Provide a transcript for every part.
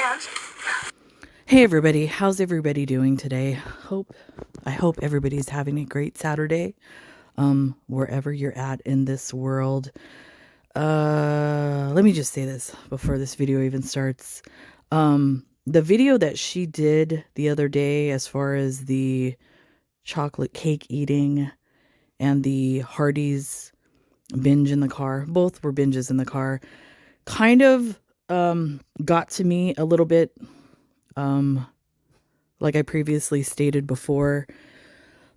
And Hey everybody, how's everybody doing today? I hope everybody's having a great Saturday, wherever you're at in this world. Let me just say this before this video even starts. The video that she did the other day, as far as the chocolate cake eating and the Hardee's binge in the car, both were binges in the car, kind of got to me a little bit. Like I previously stated before,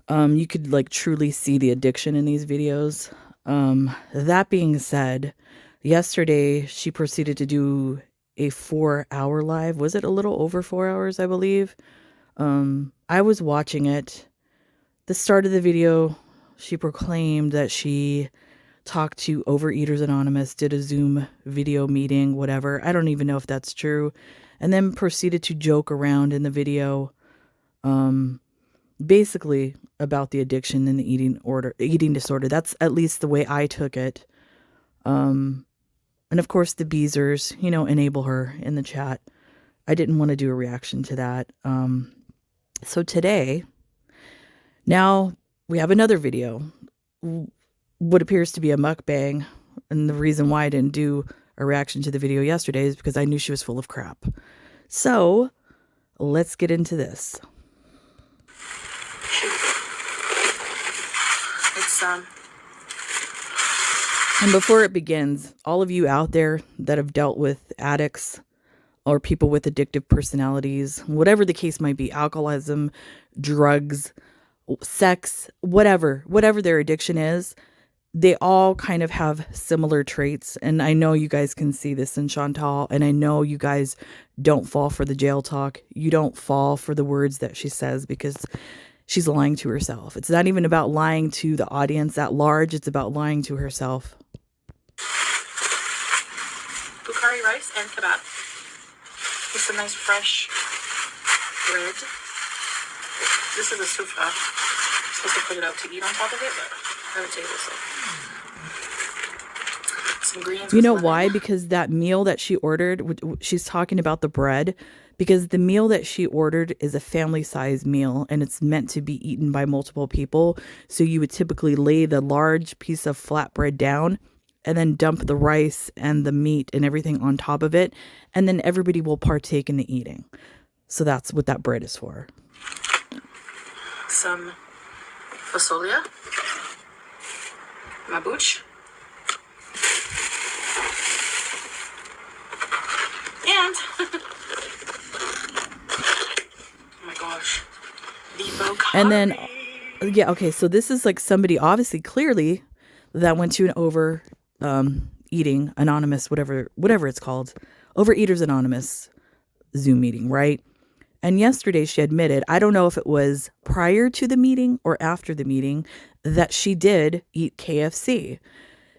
you could like truly see the addiction in these videos. That being said, yesterday she proceeded to do a 4 hour live. Was it a little over 4 hours, I believe? I was watching it. The start of the video, she proclaimed that she talked to Overeaters Anonymous, did a Zoom video meeting, whatever. I don't even know if that's true. And then proceeded to joke around in the video, basically about the addiction and the eating disorder. That's at least the way I took it. And of course the Beezers, enable her in the chat. I didn't want to do a reaction to that. So today, now we have another video, what appears to be a mukbang. And the reason why I didn't do a reaction to the video yesterday is because I knew she was full of crap. So let's get into this. it's And before it begins, all of you out there that have dealt with addicts or people with addictive personalities, whatever the case might be, alcoholism, drugs, sex, whatever their addiction is, they all kind of have similar traits. And I know you guys can see this in Chantal, and I know you guys don't fall for the jail talk. You don't fall for the words that she says, because she's lying to herself. It's not even about lying to the audience at large. It's about lying to herself. Bukhari rice and kebab with some nice fresh bread. This is a sufra. I'm supposed to put it out to eat on top of it, but I have a table, so. Some greens. You know why? Because that meal that she ordered, she's talking about the bread, because the meal that she ordered is a family size meal and it's meant to be eaten by multiple people. So you would typically lay the large piece of flatbread down and then dump the rice and the meat and everything on top of it. And then everybody will partake in the eating. So that's what that bread is for. Some fasolia. Mabuch. And oh my gosh, the Bukhari. And then, yeah, okay, so this is like somebody obviously clearly that went to an eating anonymous, whatever it's called, Overeaters Anonymous Zoom meeting, right? And yesterday she admitted, I don't know if it was prior to the meeting or after the meeting, that she did eat KFC.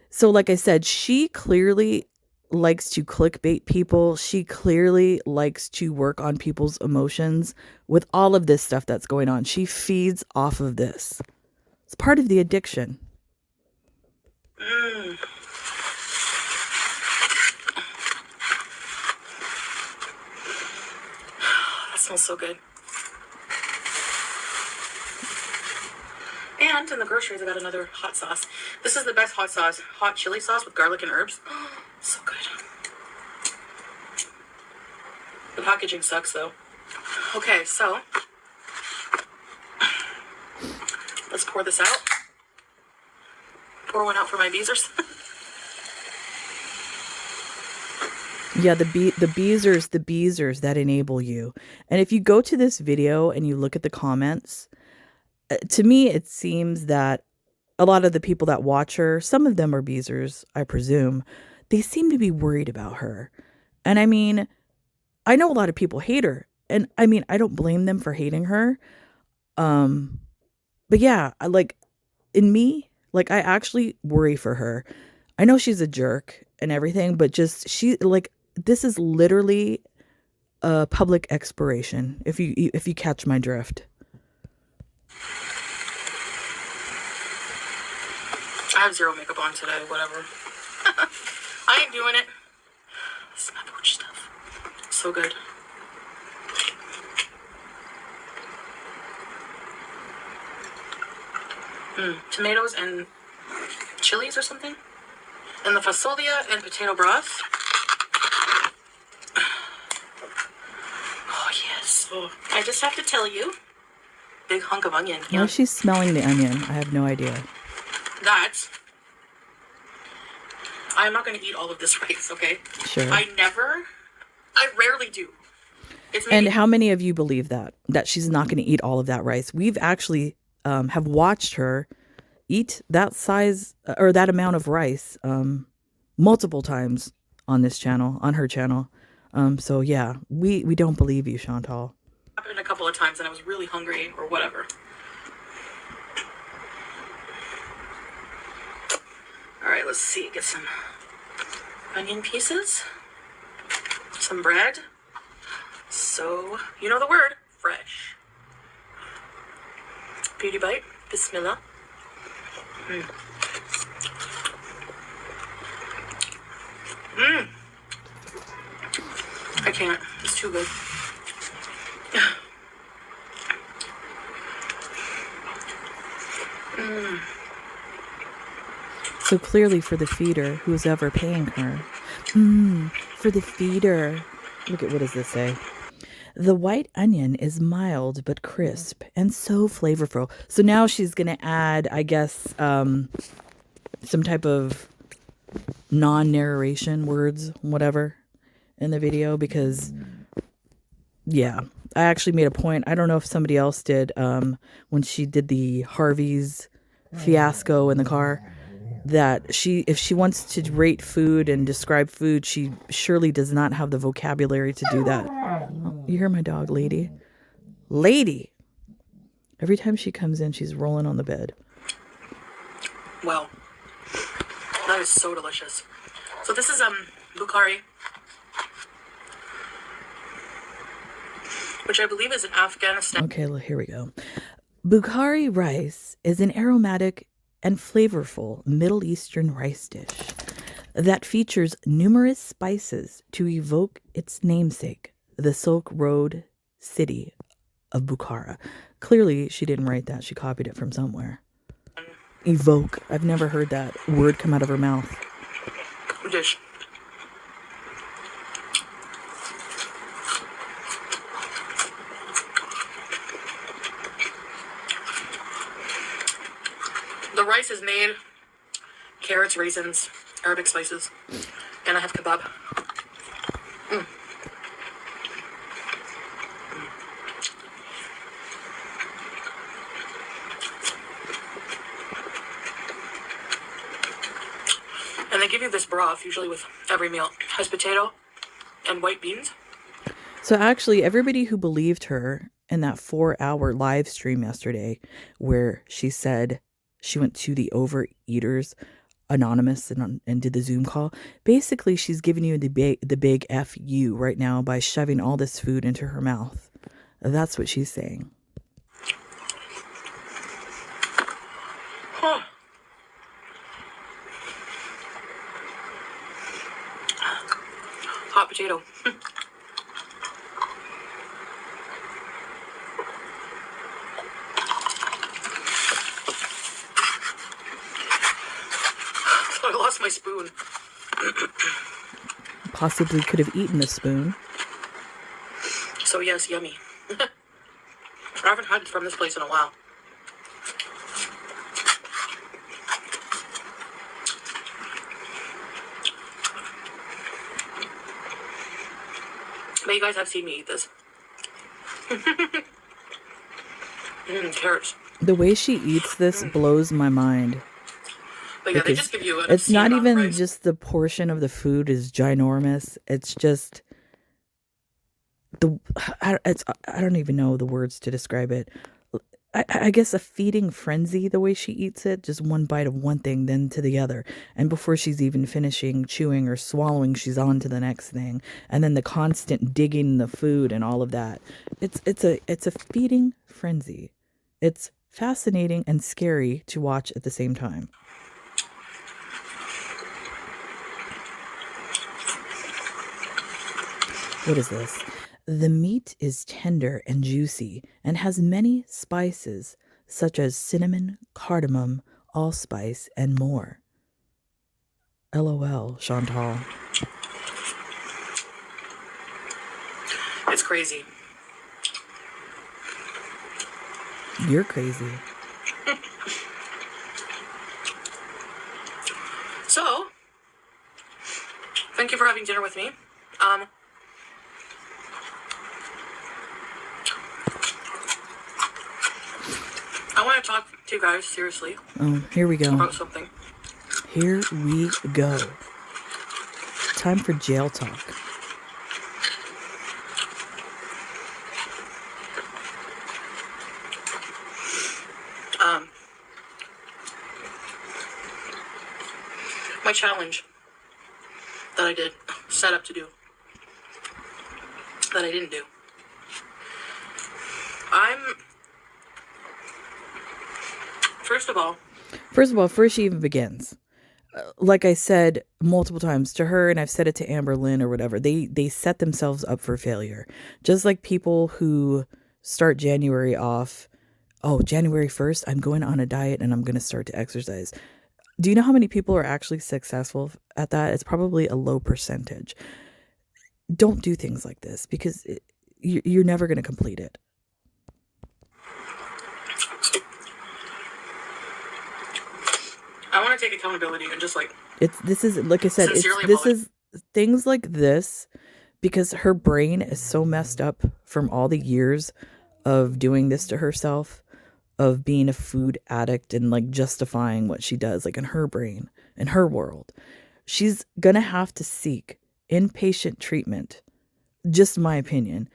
So like I said, she clearly likes to clickbait people. She clearly likes to work on people's emotions with all of this stuff that's going on. She feeds off of this. It's part of the addiction. That smells so good. And in the groceries, I got another hot sauce. This is the best hot sauce. Hot chili sauce with garlic and herbs. So good. The packaging sucks, though. Okay, so let's pour this out. Pour one out for my Beezers. Yeah, the Beezers that enable you. And if you go to this video and you look at the comments, to me, it seems that a lot of the people that watch her, some of them are Beezers, I presume, they seem to be worried about her. And I mean, I know a lot of people hate her. And I mean, I don't blame them for hating her. But yeah, in me, like, I actually worry for her. I know she's a jerk and everything, but just this is literally a public expiration, if you catch my drift. I have zero makeup on today, whatever. I ain't doing it. This is my porch stuff. So good. Tomatoes and chilies or something. And the fasolia and potato broth. Oh, yes. Oh, I just have to tell you, big hunk of onion. Why is she smelling the onion? I have no idea. That. I'm not going to eat all of this rice, okay? Sure. I rarely do. And how many of you believe that she's not going to eat all of that rice? We've actually have watched her eat that size or that amount of rice multiple times on this channel, on her channel. So yeah, we don't believe you, Chantal. Happened a couple of times and I was really hungry or whatever. All right, let's see. Get some onion pieces, some bread. So, you know the word, fresh. Beauty bite, bismillah. I can't, it's too good. So clearly for the feeder, who's ever paying her. For the feeder. Look at, what does this say? The white onion is mild but crisp and so flavorful. So now she's going to add, I guess, some type of non-narration words, whatever, in the video because, yeah, I actually made a point. I don't know if somebody else did when she did the Harvey's fiasco in the car, that if she wants to rate food and describe food, she surely does not have the vocabulary to do that. Oh, you hear my dog, Lady? Lady! Every time she comes in, she's rolling on the bed. Wow. That is so delicious. So this is Bukhari, which I believe is in Afghanistan. Okay, well, here we go. Bukhari rice is an aromatic and flavorful Middle Eastern rice dish that features numerous spices to evoke its namesake, the Silk Road city of Bukhara. Clearly, she didn't write that. She copied it from somewhere. Evoke. I've never heard that word come out of her mouth. Dish. The rice is made, carrots, raisins, Arabic spices, and I have kebab. And they give you this broth, usually with every meal. It has potato and white beans. So actually, everybody who believed her in that 4-hour live stream yesterday, where she said she went to the Overeaters Anonymous and did the Zoom call, basically she's giving you the big F you right now by shoving all this food into her mouth. That's what she's saying. Huh. Hot potato. I lost my spoon. Possibly could have eaten the spoon. So yes, yummy. I haven't had it from this place in a while. But you guys have seen me eat this. Carrots. The way she eats this blows my mind. But yeah, they just give you an It's not obscene amount of even rice. just the portion of the food is ginormous. It's just I don't even know the words to describe it. I guess a feeding frenzy, the way she eats it, just one bite of one thing, then to the other. And before she's even finishing chewing or swallowing, she's on to the next thing. And then the constant digging the food and all of that. It's a feeding frenzy. It's fascinating and scary to watch at the same time. What is this? The meat is tender and juicy and has many spices such as cinnamon, cardamom, allspice, and more. LOL, Chantal. It's crazy. You're crazy. So, thank you for having dinner with me. I want to talk to you guys seriously Oh, here we go. about something. Here we go. Time for jail talk. My challenge that I did set up to do that I didn't do. First of all, first she even begins. Like I said multiple times to her, and I've said it to Amber Lynn or whatever, they set themselves up for failure. Just like people who start January off, oh, January 1st, I'm going on a diet and I'm going to start to exercise. Do you know how many people are actually successful at that? It's probably a low percentage. Don't do things like this because you're never going to complete it. I want to take accountability and just like This is like I said, this is things like this because her brain is so messed up from all the years of doing this to herself, of being a food addict and like justifying what she does, like in her brain, in her world. She's gonna have to seek inpatient treatment. Just my opinion.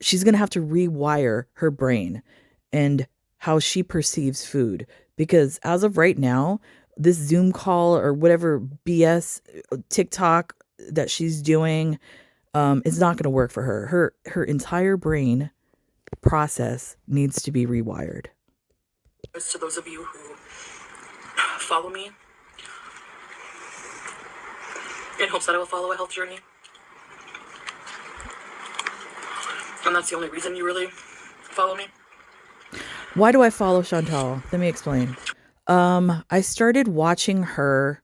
She's gonna have to rewire her brain and how she perceives food. Because as of right now, this Zoom call or whatever BS TikTok that she's doing is not going to work for her. Her entire brain process needs to be rewired. To those of you who follow me in hopes that I will follow a health journey, and that's the only reason you really follow me. Why do I follow Chantal? Let me explain. I started watching her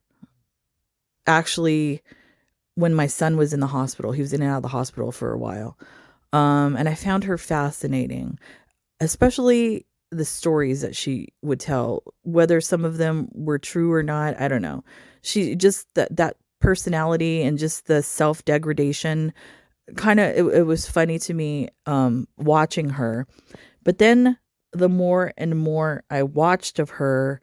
actually when my son was in the hospital. He was in and out of the hospital for a while. And I found her fascinating, especially the stories that she would tell, whether some of them were true or not. I don't know. She just that personality and just the self-degradation kind of, it was funny to me watching her. But then the more and more I watched of her,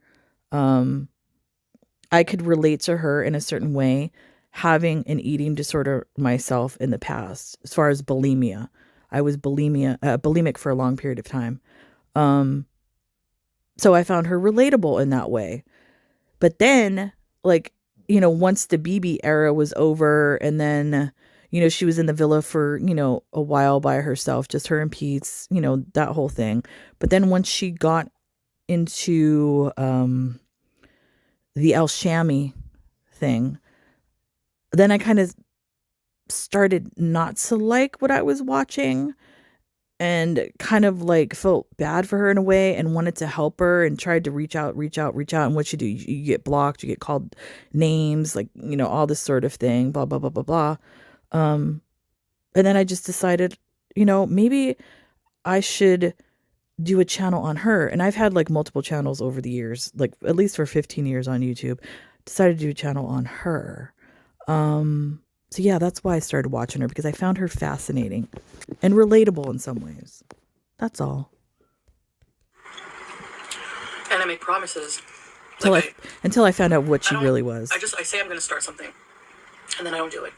I could relate to her in a certain way, having an eating disorder myself in the past. As far as bulimia, I was bulimic for a long period of time. So I found her relatable in that way. But then, like, once the BB era was over, and then, she was in the villa for, a while by herself, just her and Pete's, that whole thing. But then once she got into the El Shami thing, then I kind of started not to like what I was watching and kind of like felt bad for her in a way and wanted to help her and tried to reach out. And what you do, you get blocked, you get called names, like, all this sort of thing, blah, blah, blah, blah, blah. And then I just decided, maybe I should do a channel on her. And I've had like multiple channels over the years, like at least for 15 years on YouTube. Decided to do a channel on her. So yeah, that's why I started watching her, because I found her fascinating and relatable in some ways. That's all. And I make promises. Until I found out what she really was. I say I'm going to start something, and then I don't do it.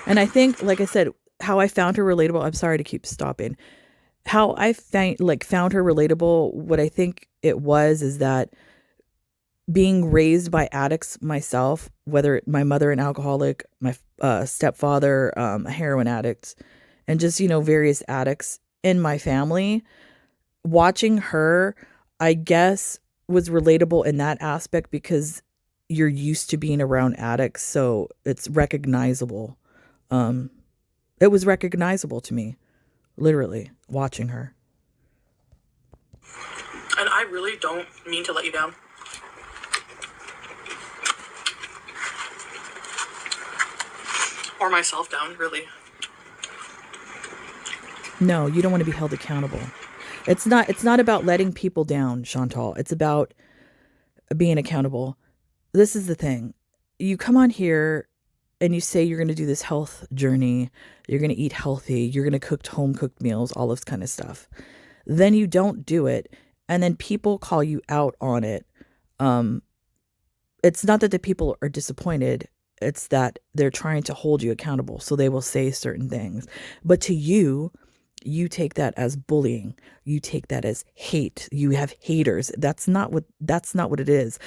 And I think, like I said, how I found her relatable, I'm sorry to keep stopping. How I found her relatable, what I think it was is that being raised by addicts myself, whether my mother an alcoholic, my stepfather a heroin addict, and just, various addicts in my family, watching her, I guess, was relatable in that aspect because you're used to being around addicts, so it's recognizable. It was recognizable to me, literally, watching her. And I really don't mean to let you down. Or myself down, really. No, you don't want to be held accountable. It's not about letting people down, Chantal. It's about being accountable. This is the thing. You come on here and you say you're going to do this health journey. You're going to eat healthy. You're going to cook home cooked meals, all this kind of stuff. Then you don't do it. And then people call you out on it. It's not that the people are disappointed. It's that they're trying to hold you accountable. So they will say certain things. But to you, you take that as bullying. You take that as hate. You have haters. That's not what it is.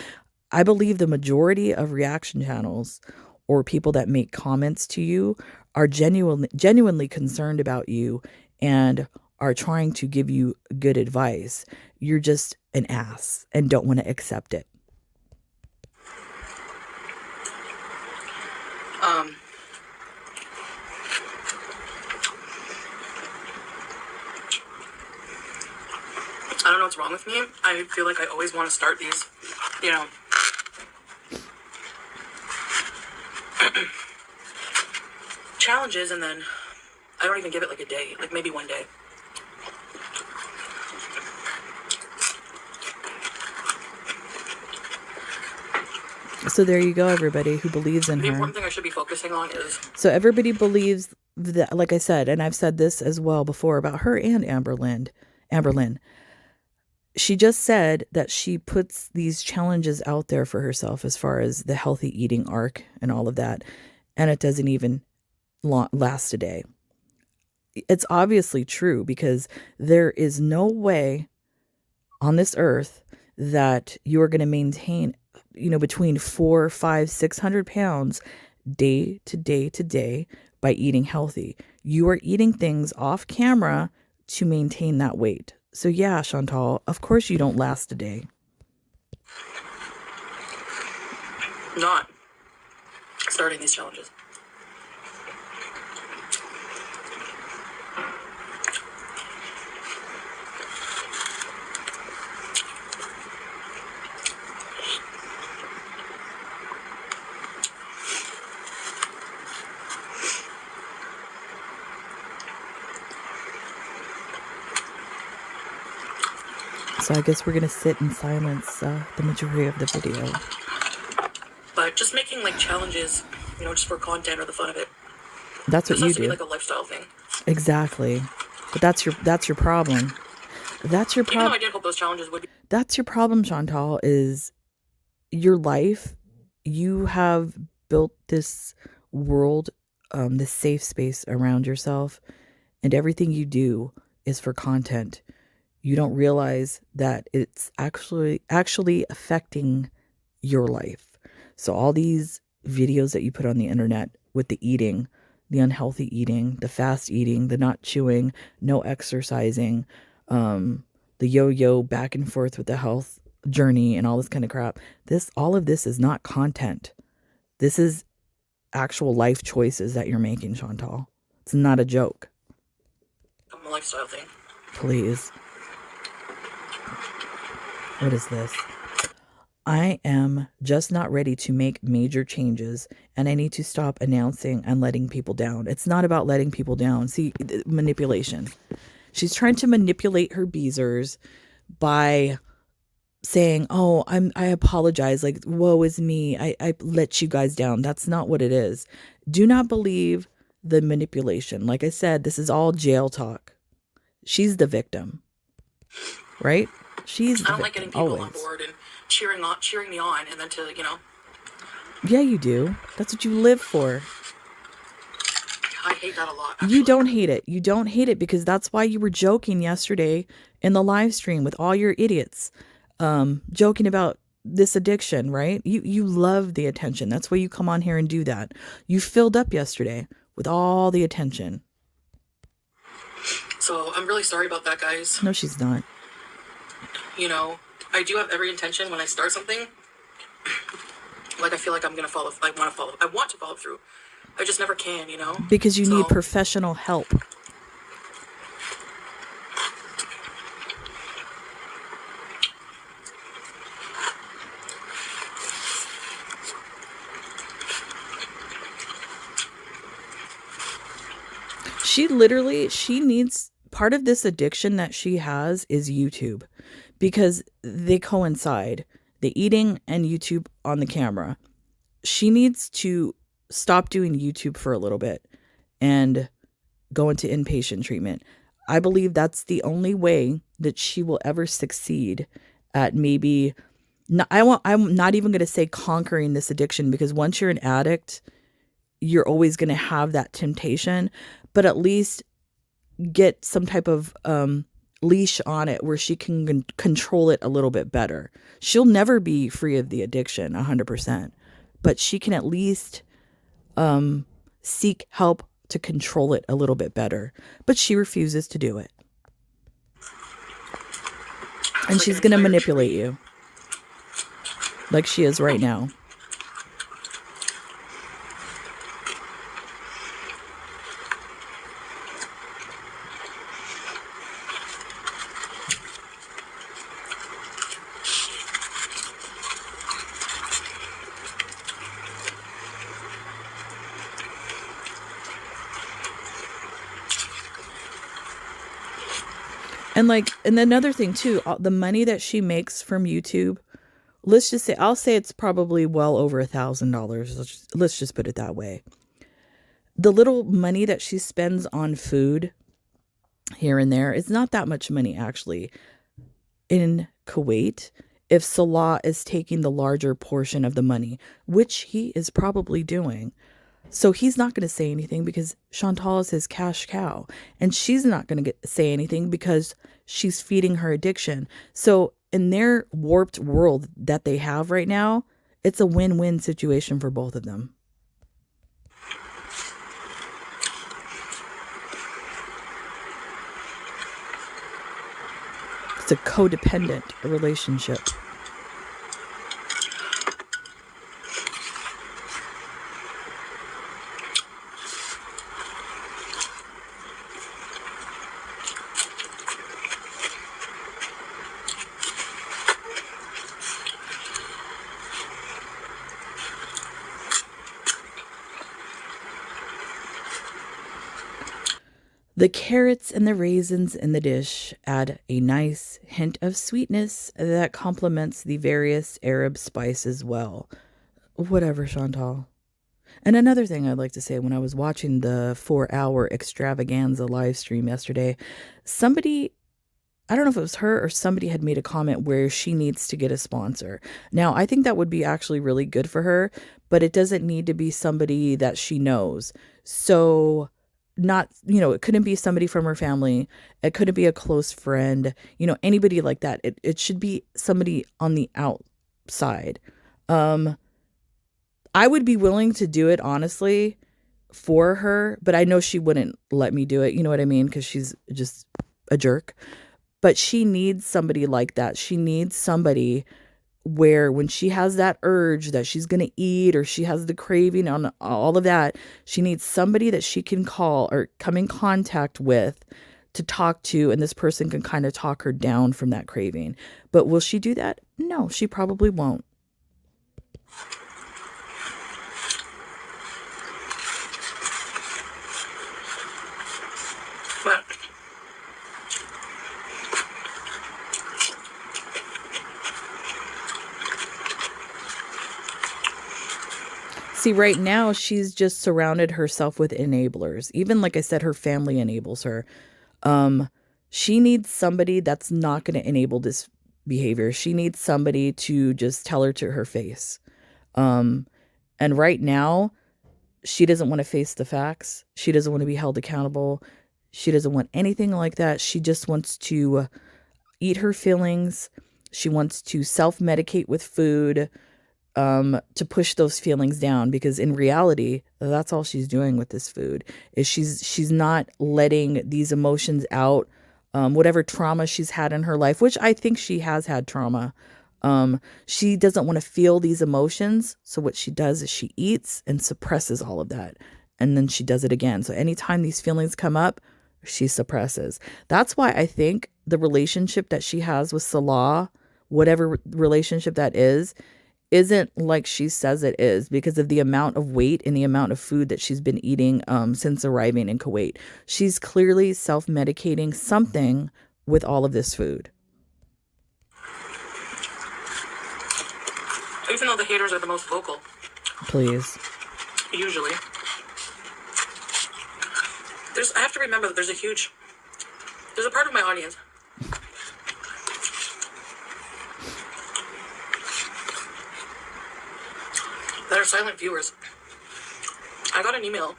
I believe the majority of reaction channels or people that make comments to you are genuinely concerned about you and are trying to give you good advice. You're just an ass and don't want to accept it. I don't know what's wrong with me. I feel like I always want to start these, challenges, and then I don't even give it like a day, like maybe one day. So there you go, everybody who believes in her. The important thing I should be focusing on is... So everybody believes that, like I said, and I've said this as well before about her and Amber Lynn. She just said that she puts these challenges out there for herself as far as the healthy eating arc and all of that, and it doesn't even last a day. It's obviously true because there is no way on this earth that you are going to maintain, between 400, 500, 600 pounds day to day to day by eating healthy. You are eating things off camera to maintain that weight. So yeah, Chantal, of course you don't last a day. Not starting these challenges. So I guess we're going to sit in silence the majority of the video. But just making like challenges, just for content or the fun of it. That's what you do. This has to be like a lifestyle thing. Exactly. But that's your problem. That's your problem. Even though I did hope those challenges would be. That's your problem, Chantal, is your life. You have built this world, this safe space around yourself, and everything you do is for content. You don't realize that it's actually affecting your life. So all these videos that you put on the internet with the eating, the unhealthy eating, the fast eating, the not chewing, no exercising, the yo-yo back and forth with the health journey and all this kind of crap. All of this is not content. This is actual life choices that you're making, Chantal. It's not a joke. A lifestyle thing. Please. What is this? I am just not ready to make major changes, and I need to stop announcing and letting people down. It's not about letting people down. See, manipulation. She's trying to manipulate her beezers by saying, oh, I apologize. Like, woe is me. I let you guys down. That's not what it is. Do not believe the manipulation. Like I said, this is all jail talk. She's the victim, right? She's the I don't victim, like getting people always. on board and cheering me on, and then to, Yeah, you do. That's what you live for. I hate that a lot. Actually. You don't hate it. You don't hate it because that's why you were joking yesterday in the live stream with all your idiots, joking about this addiction, right? You love the attention. That's why you come on here and do that. You filled up yesterday with all the attention. So I'm really sorry about that, guys. No, she's not. I do have every intention when I start something. Like, I feel like I'm going to follow. I want to follow through. I just never can, you know? Because you need So, professional help. She needs, part of this addiction that she has is YouTube, because they coincide, the eating and YouTube on the camera. She needs to stop doing YouTube for a little bit and go into inpatient treatment. I believe that's the only way that she will ever succeed at, maybe not, I'm not even going to say conquering this addiction, because once you're an addict, you're always going to have that temptation, but at least get some type of leash on it where she can control it a little bit better. She'll never be free of the addiction 100%, but she can at least seek help to control it a little bit better. But she refuses to do it. And she's going to manipulate you like she is right now. And another thing too, the money that she makes from YouTube, let's just say, I'll say it's probably well over $1,000. Let's just put it that way. The little money that she spends on food here and there, it's not that much money actually. In Kuwait, if Salah is taking the larger portion of the money, which he is probably doing, so he's not going to say anything because Chantal is his cash cow. And she's not going to say anything because she's feeding her addiction. So in their warped world that they have right now, it's a win-win situation for both of them. It's a codependent relationship. The carrots and the raisins in the dish add a nice hint of sweetness that complements the various Arab spices well. Whatever, Chantal. And another thing I'd like to say, when I was watching the 4-hour extravaganza live stream yesterday, somebody, I don't know if it was her or somebody, had made a comment where she needs to get a sponsor. Now, I think that would be actually really good for her, but it doesn't need to be somebody that she knows. So not, it couldn't be somebody from her family. It couldn't be a close friend, anybody like that. It should be somebody on the outside. I would be willing to do it, honestly, for her, but I know she wouldn't let me do it. You know what I mean? Because she's just a jerk. But she needs somebody like that. She needs somebody where when she has that urge that she's going to eat, or she has the craving on all of that, she needs somebody that she can call or come in contact with to talk to, and this person can kind of talk her down from that craving. But will she do that? No, she probably won't. But see, right now, she's just surrounded herself with enablers. Even, like I said, her family enables her. She needs somebody that's not going to enable this behavior. She needs somebody to just tell her to her face. And right now, she doesn't want to face the facts. She doesn't want to be held accountable. She doesn't want anything like that. She just wants to eat her feelings. She wants to self-medicate with food, to push those feelings down, because in reality, that's all she's doing with this food, is she's not letting these emotions out, whatever trauma she's had in her life, which I think she has had trauma. She doesn't want to feel these emotions, so what she does is she eats and suppresses all of that. and then she does it again. So anytime these feelings come up, she suppresses. That's why I think the relationship that she has with Salah, whatever relationship that is, isn't like she says it is, because of the amount of weight and the amount of food that she's been eating since arriving in Kuwait. She's clearly self-medicating something with all of this food. Even though the haters are the most vocal. Please. Usually. I have to remember that there's a part of my audience that are silent viewers. I got an email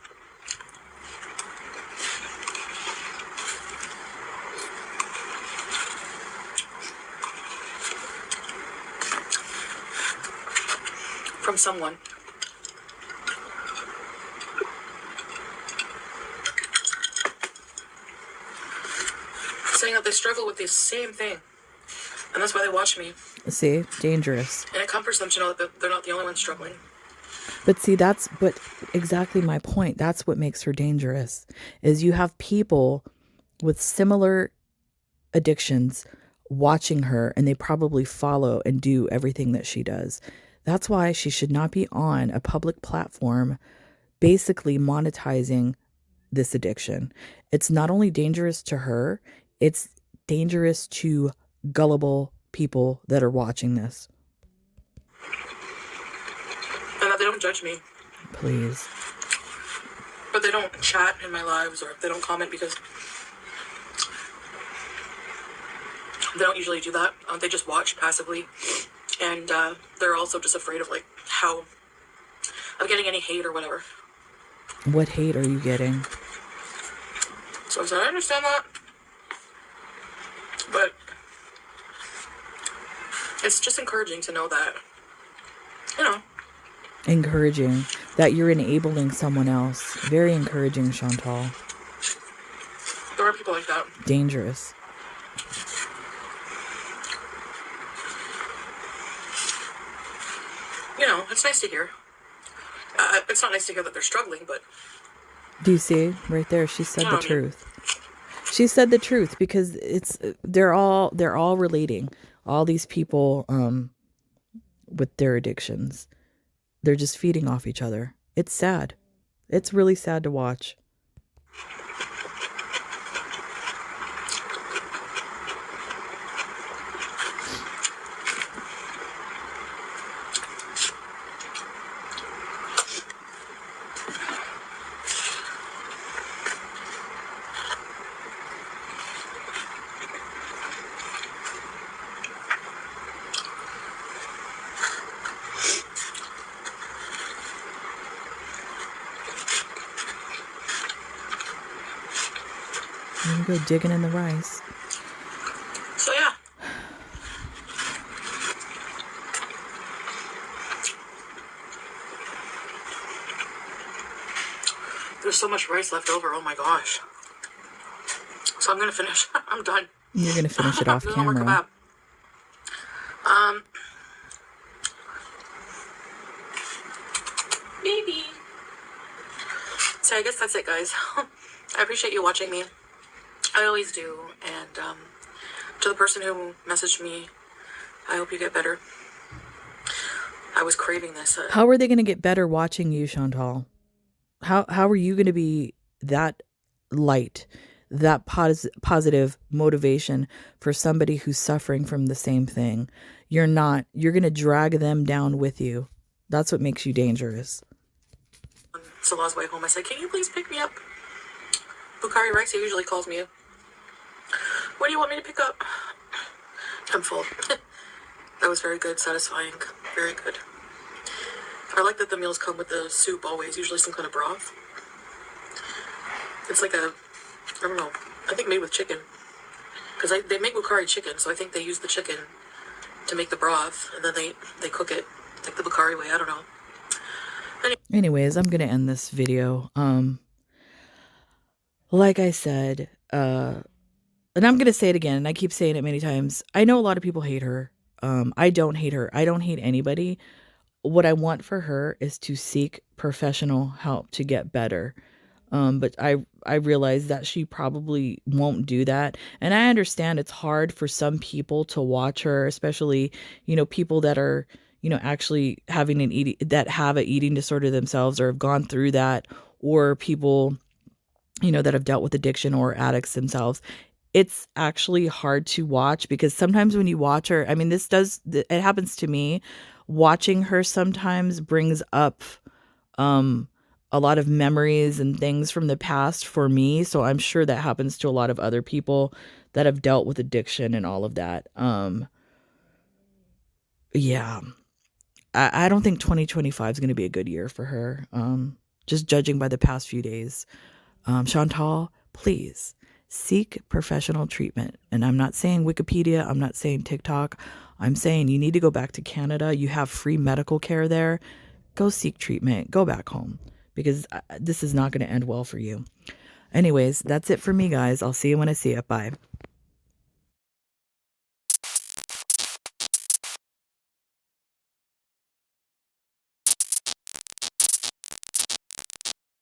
from someone saying that they struggle with the same thing, and that's why they watch me. See, dangerous. And it comforts them to know that they're not the only ones struggling. But see, but exactly my point. That's what makes her dangerous, is you have people with similar addictions watching her, and they probably follow and do everything that she does. That's why she should not be on a public platform basically monetizing this addiction. It's not only dangerous to her, it's dangerous to gullible people that are watching this. And that they don't judge me. Please. But they don't chat in my lives, or they don't comment, because they don't usually do that. They just watch passively. And they're also just afraid of of getting any hate or whatever. What hate are you getting? So I said, I understand that. But it's just encouraging to know that, Encouraging that you're enabling someone else. Very encouraging, Chantal. there are people like that. Dangerous. It's nice to hear. It's not nice to hear that they're struggling, but... Do you see? Right there, she said the truth. She said the truth, because they're all relating. All these people with their addictions. They're just feeding off each other. It's sad. It's really sad to watch. There you go, digging in the rice. So, yeah. There's so much rice left over, oh my gosh. So I'm gonna finish. I'm done. You're gonna finish it off No more camera. kebab. Maybe. So I guess that's it, guys. I appreciate you watching me. I always do. And to the person who messaged me, I hope you get better. I was craving this. How are they going to get better watching you, Chantal? How are you going to be that light, that positive motivation for somebody who's suffering from the same thing? You're not. You're going to drag them down with you. That's what makes you dangerous. On Salah's way home, I said, can you please pick me up? Bukhari Rice, he usually calls me. What do you want me to pick up? I'm full. That was very good, satisfying, very good. I like that the meals come with the soup always, usually some kind of broth. It's like I don't know, I think made with chicken. Because they make Bukhari chicken, so I think they use the chicken to make the broth, and then they cook it like the Bukhari way, I don't know. Anyways, I'm going to end this video. Like I said, and I'm going to say it again, and I keep saying it many times. I know a lot of people hate her. I don't hate her. I don't hate anybody. what I want for her is to seek professional help to get better. But I realize that she probably won't do that. And I understand it's hard for some people to watch her, especially, people that are, actually having that have an eating disorder themselves or have gone through that, or people, that have dealt with addiction or addicts themselves. It's actually hard to watch because sometimes when you watch her, I mean, it happens to me. Watching her sometimes brings up um, a lot of memories and things from the past for me. So I'm sure that happens to a lot of other people that have dealt with addiction and all of that. Yeah, I don't think 2025 is going to be a good year for her. Just judging by the past few days. Chantal, please seek professional treatment. And I'm not saying Wikipedia, I'm not saying TikTok. I'm saying you need to go back to Canada. You have free medical care there. Go seek treatment. Go back home because this is not going to end well for you. Anyways, that's it for me, guys. I'll see you when I see you. Bye.